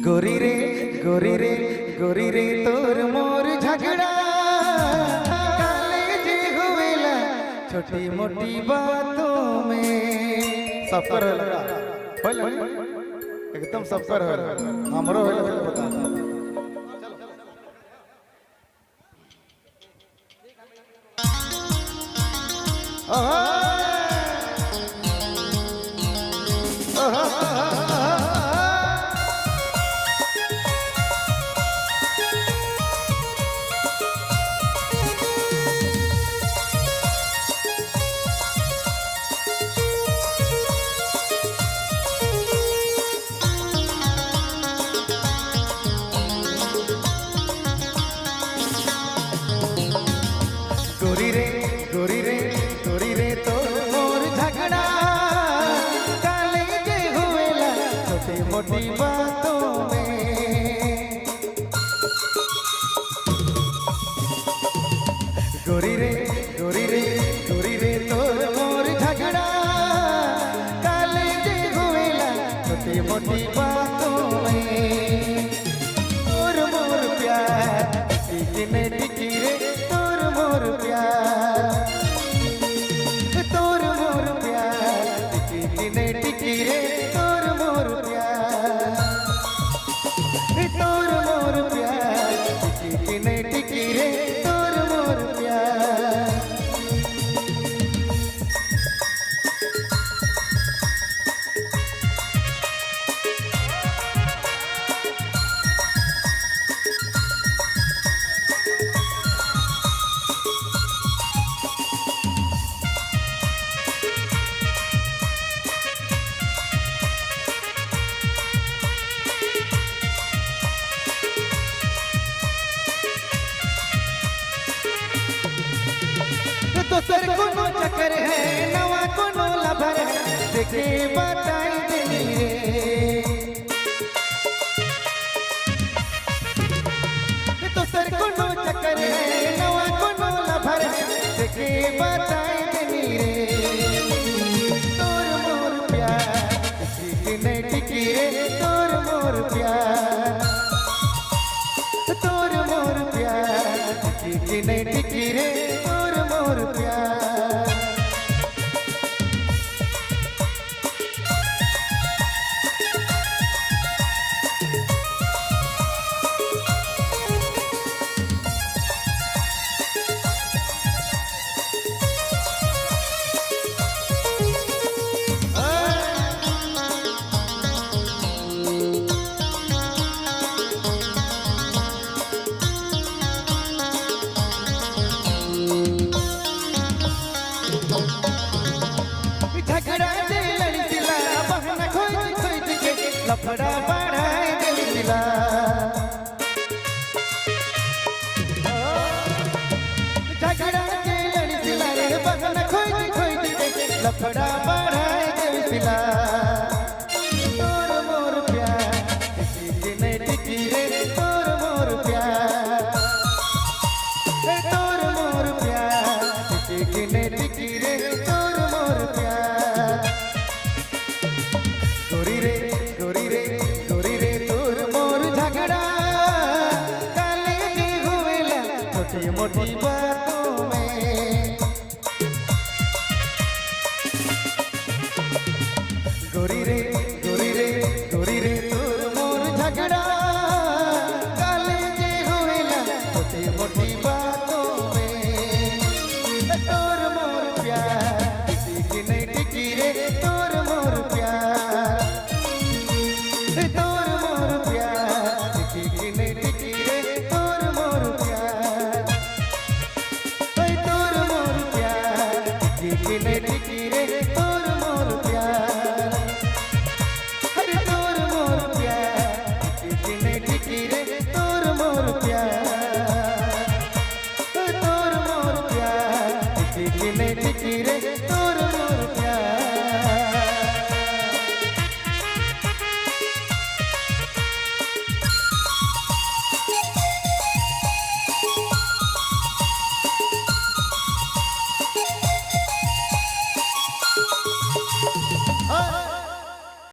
गोरी रे गोरी रे गोरी रे तोर मोर झगड़ा काले जे होवेला छोटी मोटी बातों में सब कर होला एकदम सब कर होला हमरो होला बता गोरी रे गोरी रे गोरी रे तोर मोर झगड़ा काले जे होवेला छोटी मोटी बातों में गोरी रे गोरी रे गोरी रे तोर मोर झगड़ा काले जे होवेला छोटी मोटी बातों में तोर मोर प्यार टिकने टिकी रे तोर मोर प्यार तोर मोर प्यार टिकने टिकी रे तोर मोर प्यार तोर मोर प्यार टिकने टिकी रे तोर मोर प्यार तो सर कोनो चक्कर है नवा कोनो लभर है देखे बताई देनी रे तो सर कोनो चक्कर है नवा कोनो लभर है देखे बताई देनी रे तोर मोर प्यार टिकने टिकी रे तोर मोर प्यार तोर मोर प्यार टिकने टिकी रे तोर मोर प्यार झगड़ा से लड़िला बहना खोज खोज के लफड़ा बढ़ाए दिला झगड़ा से लड़िला रे बहना खोज खोज के लफड़ा बढ़ाए दिला तोर मोर प्यार टिकने टिकी रे तोर मोर प्यार तोर मोर प्यार टिकने टिकी रे तोर मोर प्यार गोरी रे गोरी रे गोरी रे तोर मोर झगड़ा काले जे होवेला छोटी मोटी बातों में गोरी रे गोरी रे गोरी रे तोर मोर झगड़ा काले जे होवेला छोटी मोटी बातों में तोर मोर प्यार टिकने टिकी रे तोर मोर प्यार